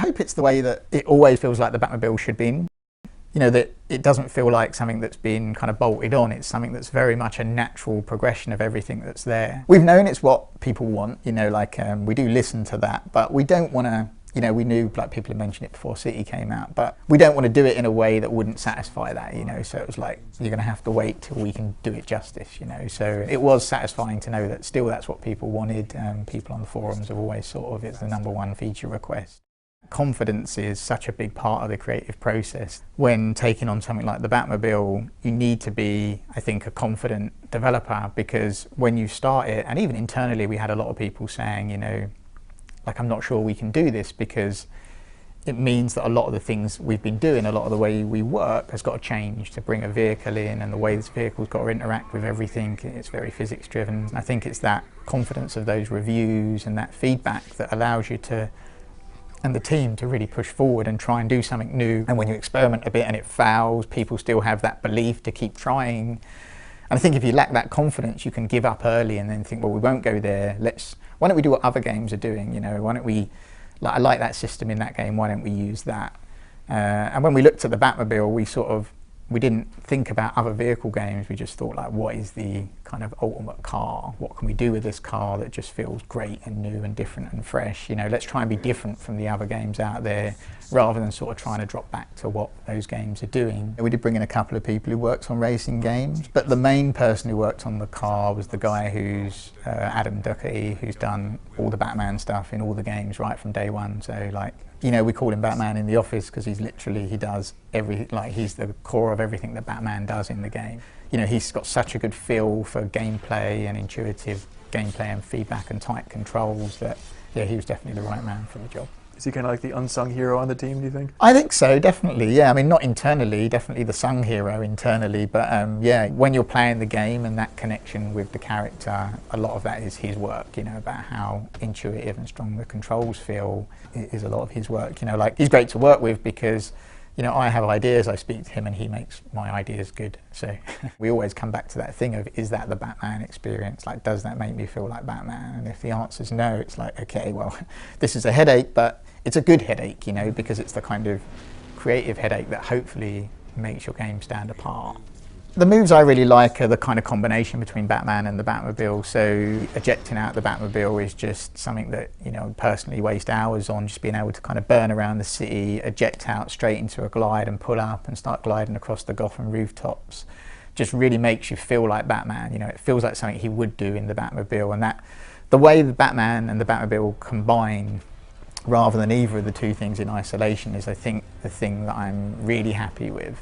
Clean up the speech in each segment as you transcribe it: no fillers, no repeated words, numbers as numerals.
hope it's the way that it always feels like the Batmobile should be. You know, that it doesn't feel like something that's been kind of bolted on. It's something that's very much a natural progression of everything that's there. We've known it's what people want, you know, like we do listen to that, but we don't want to, you know, we knew, like people had mentioned it before City came out, but we don't want to do it in a way that wouldn't satisfy that, you know, so it was like, you're going to have to wait till we can do it justice, you know, so it was satisfying to know that still that's what people wanted. People on the forums have always sort of, it's the #1 feature request. Confidence is such a big part of the creative process. When taking on something like the Batmobile, you need to be, I think, a confident developer, because when you start it, and even internally we had a lot of people saying, you know, like, I'm not sure we can do this, because it means that a lot of the things we've been doing, a lot of the way we work has got to change to bring a vehicle in, and the way this vehicle's got to interact with everything. It's very physics driven. I think it's that confidence of those reviews and that feedback that allows you to, and the team, to really push forward and try and do something new. And when you experiment a bit and it fails, people still have that belief to keep trying. And I think if you lack that confidence, you can give up early and then think, well, we won't go there. Why don't we do what other games are doing? You know, why don't we, I like that system in that game, why don't we use that? And when we looked at the Batmobile, we didn't think about other vehicle games. We just thought, like, what is the kind of ultimate car? What can we do with this car that just feels great and new and different and fresh? You know, let's try and be different from the other games out there, rather than sort of trying to drop back to what those games are doing. We did bring in a couple of people who worked on racing games, but the main person who worked on the car was the guy who's Adam Ducati, who's done all the Batman stuff in all the games right from day one. So, like, you know, we call him Batman in the office because he does he's the core of everything that Batman does in the game. You know, he's got such a good feel for gameplay and intuitive gameplay and feedback and tight controls that, yeah, he was definitely the right man for the job. Is he kind of like the unsung hero on the team, do you think? I think so, definitely, yeah. I mean, not internally, definitely the sung hero internally, but yeah, when you're playing the game and that connection with the character, a lot of that is his work, you know, about how intuitive and strong the controls feel is a lot of his work. You know, like, he's great to work with because, you know, I have ideas, I speak to him and he makes my ideas good. So we always come back to that thing of, is that the Batman experience? Like, does that make me feel like Batman? And if the answer is no, it's like, okay, well, this is a headache, but it's a good headache, you know, because it's the kind of creative headache that hopefully makes your game stand apart. The moves I really like are the kind of combination between Batman and the Batmobile. So ejecting out the Batmobile is just something that, you know, personally waste hours on, just being able to kind of burn around the city, eject out straight into a glide and pull up and start gliding across the Gotham rooftops. Just really makes you feel like Batman. You know, it feels like something he would do in the Batmobile, and that the way the Batman and the Batmobile combine, rather than either of the two things in isolation, is, I think, the thing that I'm really happy with,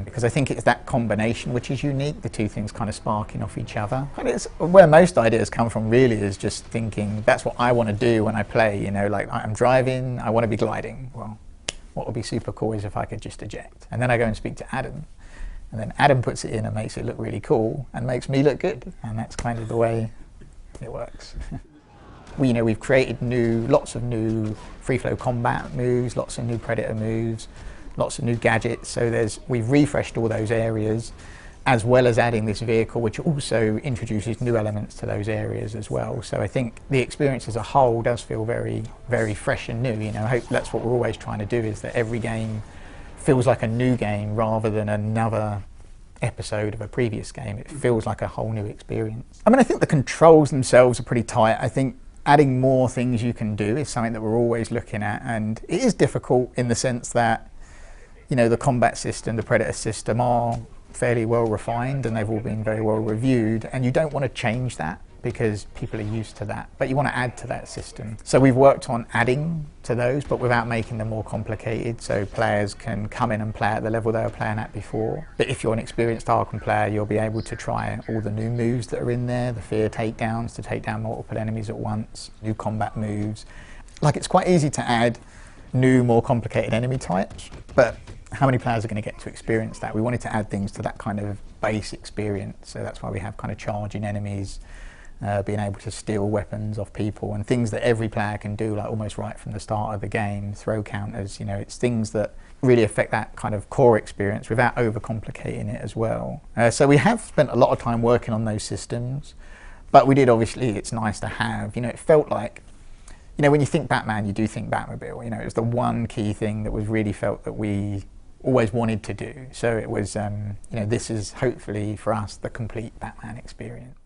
because I think it's that combination which is unique, the two things kind of sparking off each other. And it's where most ideas come from, really, is just thinking, that's what I want to do when I play, you know, like, I'm driving, I want to be gliding. Well, what would be super cool is if I could just eject. And then I go and speak to Adam, and then Adam puts it in and makes it look really cool and makes me look good, and that's kind of the way it works. You know, we've created lots of new free flow combat moves, lots of new Predator moves, lots of new gadgets. So we've refreshed all those areas, as well as adding this vehicle, which also introduces new elements to those areas as well. So I think the experience as a whole does feel very, very fresh and new. You know, I hope that's what we're always trying to do, is that every game feels like a new game rather than another episode of a previous game. It feels like a whole new experience. I mean, I think the controls themselves are pretty tight. I think adding more things you can do is something that we're always looking at, and it is difficult in the sense that, you know, the combat system, the Predator system are fairly well refined and they've all been very well reviewed, and you don't want to change that because people are used to that, but you want to add to that system. So we've worked on adding to those, but without making them more complicated, so players can come in and play at the level they were playing at before. But if you're an experienced Arkham player, you'll be able to try all the new moves that are in there, the fear takedowns to take down multiple enemies at once, new combat moves. Like, it's quite easy to add new, more complicated enemy types, but how many players are going to get to experience that? We wanted to add things to that kind of base experience, so that's why we have kind of charging enemies, being able to steal weapons off people, and things that every player can do, like almost right from the start of the game, throw counters, you know, it's things that really affect that kind of core experience without overcomplicating it as well. So we have spent a lot of time working on those systems, but we did, obviously, it's nice to have, you know, it felt like, you know, when you think Batman, you do think Batmobile. You know, it was the one key thing that was really felt that we always wanted to do. So it was, you know, this is hopefully for us the complete Batman experience.